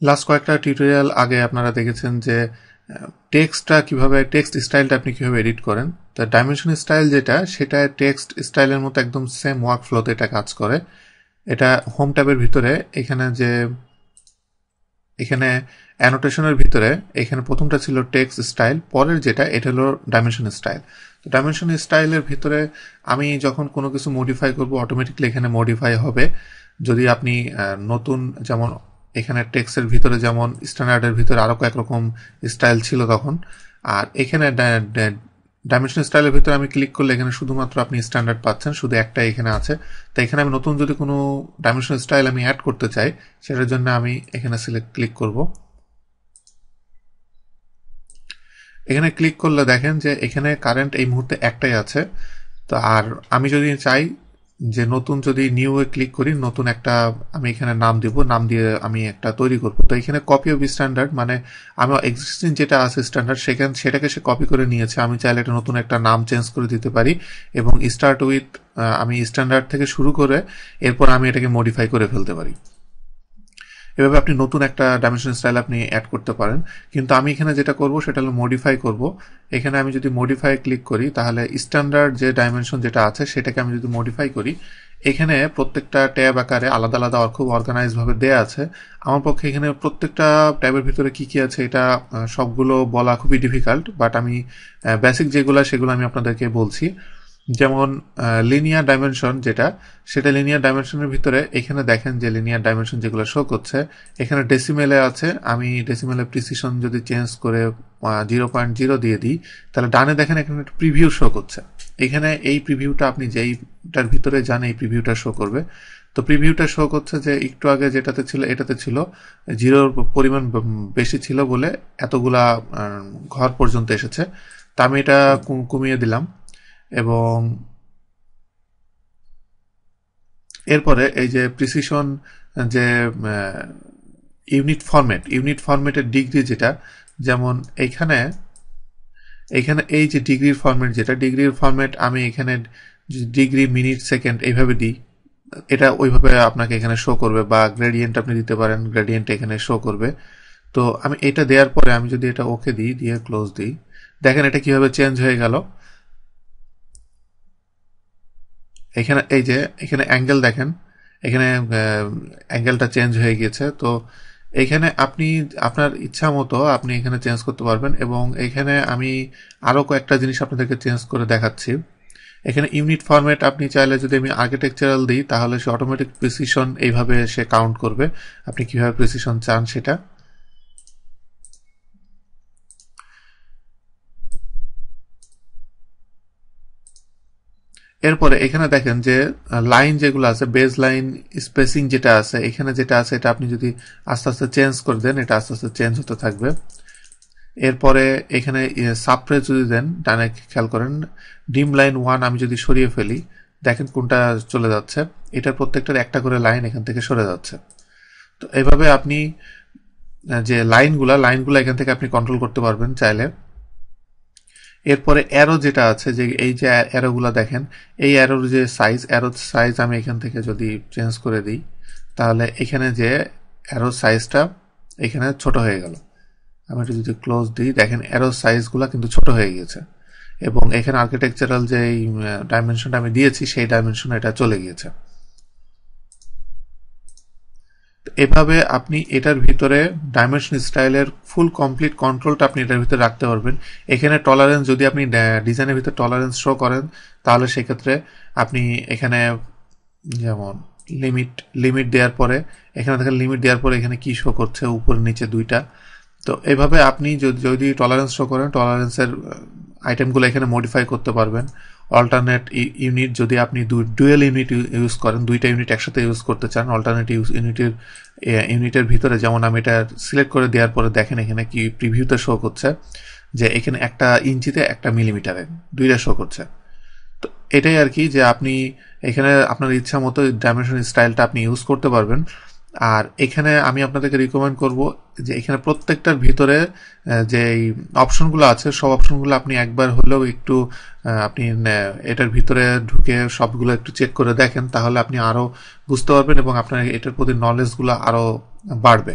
Last কয়েকটা tutorial আগে আপনারা দেখেছেন যে টেক্সট স্টাইলটা আপনি কিভাবে এডিট করেন। তো ডাইমেনশন স্টাইল যেটা, সেটা টেক্সট স্টাইলের মতো একদম সেম ওয়ার্ক ফ্লোতে এটা কাজ করে। এটা হোম ট্যাবের ভিতরে এখানে অ্যানোটেশনের ভিতরে এখানে প্রথমটা ছিল টেক্সট স্টাইল, পরের যেটা এটা হলো ডাইমেনশন স্টাইল। তো ডাইমেনশন স্টাইলের ভিতরে আমি যখন কোনো কিছু মডিফাই করব অটোমেটিকলি এখানে মডিফাই হবে। যদি আপনি নতুন, যেমন এখানে টেক্সটের ভিতরে যেমন স্ট্যান্ডার্ডের ভিতরে আরো কয়েক রকম স্টাইল ছিল তখন, আর এখানে ডাইমেনশন স্টাইলের ভিতরে আমি ক্লিক করলে এখানে শুধুমাত্র আপনি স্ট্যান্ডার্ড পাচ্ছেন, শুধু একটাই এখানে আছে। তো এখানে আমি নতুন যদি কোনো ডাইমেনশন স্টাইল আমি অ্যাড করতে চাই, সেটার জন্য আমি এখানে ক্লিক করব। এখানে ক্লিক করলে দেখেন যে এখানে কারেন্ট এই মুহূর্তে একটাই আছে। তো আর আমি যদি চাই যে নতুন, যদি নিউ এ ক্লিক করি, নতুন একটা আমি এখানে নাম দিব, নাম দিয়ে আমি একটা তৈরি করব। তো এখানে কপি অফ স্ট্যান্ডার্ড, মানে আমার এক্সিস্টিং যেটা আছে স্ট্যান্ডার্ড সেটাকে সে কপি করে নিয়েছে। আমি চাইলে একটা নতুন একটা নাম চেঞ্জ করে দিতে পারি এবং স্টার্ট উইথ আমি স্ট্যান্ডার্ড থেকে শুরু করে এরপর আমি এটাকে মডিফাই করে ফেলতে পারি। এভাবে আপনি নতুন একটা ডাইমেনশন স্টাইল আপনি অ্যাড করতে পারেন। কিন্তু আমি এখানে যেটা করব সেটা হলো মডিফাই করব। এখানে আমি যদি মডিফাই ক্লিক করি, তাহলে স্ট্যান্ডার্ড যে ডাইমেনশন যেটা আছে সেটাকে আমি যদি মডিফাই করি, এখানে প্রত্যেকটা ট্যাব আকারে আলাদা আলাদা খুব অর্গানাইজ ভাবে দেয়া আছে। আমার পক্ষে এখানে প্রত্যেকটা ট্যাবের ভিতরে কি কি আছে এটা সবগুলো বলা খুবই ডিফিকাল্ট, বাট আমি বেসিক সেগুলো আমি আপনাদেরকে বলছি। যেমন লিনিয়ার ডাইমেনশন যেটা, সেটা লিনিয়ার ডাইমেনশনের ভিতরে এখানে দেখেন যে লিনিয়ার ডাইমেনশন যেগুলো শো করছে, এখানে ডেসিমেলে আছে। আমি ডেসিমেলের প্রিসিশন যদি চেঞ্জ করে 0.0 দিয়ে দিই, তাহলে ডানে দেখেন এখানে একটা প্রিভিউ শো করছে। এখানে এই প্রিভিউটা আপনি যেইটার ভিতরে যান এই প্রিভিউটা শো করবে। তো প্রিভিউটা শো করছে যে একটু আগে যেটাতে ছিল এটাতে ছিল 0 পরিমাণ বেশি ছিল বলে এতগুলা ঘর পর্যন্ত এসেছে। তা আমি এটা কমিয়ে দিলাম এবং এরপরে এই যে প্রিসিশন যে ইউনিট ফরম্যাটের ডিগ্রি যেটা, যেমন এইখানে এই যে ডিগ্রির ফরম্যাট যেটা, ডিগ্রির ফরম্যাট আমি এখানে ডিগ্রি, মিনিট, সেকেন্ড এইভাবে দিই, এটা ওইভাবে আপনাকে এখানে শো করবে। বা গ্রেডিয়েন্ট আপনি দিতে পারেন, গ্রেডিয়েন্ট এখানে শো করবে। তো আমি এটা দেওয়ার পরে আমি যদি এটা ওকে দিই, দিয়ে ক্লোজ দিই, দেখেন এটা কিভাবে চেঞ্জ হয়ে গেল। এখানে এই যে এখানে অ্যাঙ্গেল দেখেন, এখানে অ্যাঙ্গেলটা চেঞ্জ হয়ে গিয়েছে। তো এখানে আপনি আপনার ইচ্ছা মতো আপনি এখানে চেঞ্জ করতে পারবেন। এবং এখানে আমি আরো কয়েকটা জিনিস আপনাদেরকে চেঞ্জ করে দেখাচ্ছি। এখানে ইউনিট ফরম্যাট আপনি চাইলে যদি আমি আর্কিটেকচারাল দিই, তাহলে সে অটোমেটিক প্রিসিশন এইভাবে সে কাউন্ট করবে, আপনি কিভাবে প্রিসিশন চান সেটা। এরপরে এখানে দেখেন যে লাইন যেগুলো আছে, বেজ লাইন, স্পেসিং যেটা আছে, এখানে যেটা আছে এটা আপনি যদি আস্তে আস্তে চেঞ্জ করে দেন, এটা আস্তে আস্তে চেঞ্জ হতে থাকবে। এরপরে এখানে সাবট্রেস যদি দেন, ডানে খেয়াল করেন ডিম লাইন 1 আমি যদি সরিয়ে ফেলি, দেখেন কোনটা চলে যাচ্ছে, এটার প্রত্যেকটার একটা করে লাইন এখান থেকে সরে যাচ্ছে। তো এইভাবে আপনি যে লাইনগুলা এখান থেকে আপনি কন্ট্রোল করতে পারবেন চাইলে। এরপরে অ্যারো যেটা আছে, যে এই যে অ্যারোগুলা দেখেন, এই অ্যারোর যে অ্যারো সাইজ আমি এখান থেকে যদি চেঞ্জ করে দিই, তাহলে এখানে যে অ্যারো সাইজটা এখানে ছোট হয়ে গেল। আমি এটা যদি ক্লোজ দিই, দেখেন অ্যারো সাইজগুলা কিন্তু ছোট হয়ে গিয়েছে এবং এখানে আর্কিটেকচারাল যে ডাইমেনশনটা আমি দিয়েছি সেই ডাইমেনশন এটা চলে গিয়েছে। এভাবে আপনি এটার ভিতরে ডাইমেনশন স্টাইলের ফুল কমপ্লিট কন্ট্রোলটা আপনি এটার ভিতরে রাখতে পারবেন। এখানে টলারেন্স যদি আপনি ডিজাইনের ভিতরে টলারেন্স শো করেন, তাহলে সেক্ষেত্রে আপনি এখানে যেমন লিমিট দেওয়ার পরে, এখানে দেখেন লিমিট দেওয়ার পরে এখানে কি শো করছে, উপর নিচে দুইটা। তো এইভাবে আপনি যদি টলারেন্স শো করেন, টলারেন্সের আইটেমগুলো এখানে মডিফাই করতে পারবেন। অল্টারনেট ইউনিট, যদি আপনি ডুয়েল ইউনিট ইউজ করেন, দুইটা ইউনিট একসাথে ইউজ করতে চান, অল্টারনেট ইউনিটের ভিতরে, যেমন আমি এটা সিলেক্ট করে দেওয়ার পরে দেখেন এখানে কি প্রিভিউতে শো করছে যে এখানে 1 ইঞ্চিতে 1 মিলিমিটারে দুইটা শো করছে। তো এটাই আর কি, যে আপনি এখানে আপনার ইচ্ছা মতো ডাইমেনশন স্টাইলটা আপনি ইউজ করতে পারবেন। আর এখানে আমি আপনাদেরকে রিকমেন্ড করব যে এখানে প্রত্যেকটার ভিতরে যে অপশনগুলো আছে, সব অপশনগুলো আপনি একবার হলেও একটু আপনি এটার ভিতরে ঢুকে সবগুলো একটু চেক করে দেখেন, তাহলে আপনি আরো বুঝতে পারবেন এবং আপনার এটার প্রতি নলেজগুলো আরো বাড়বে।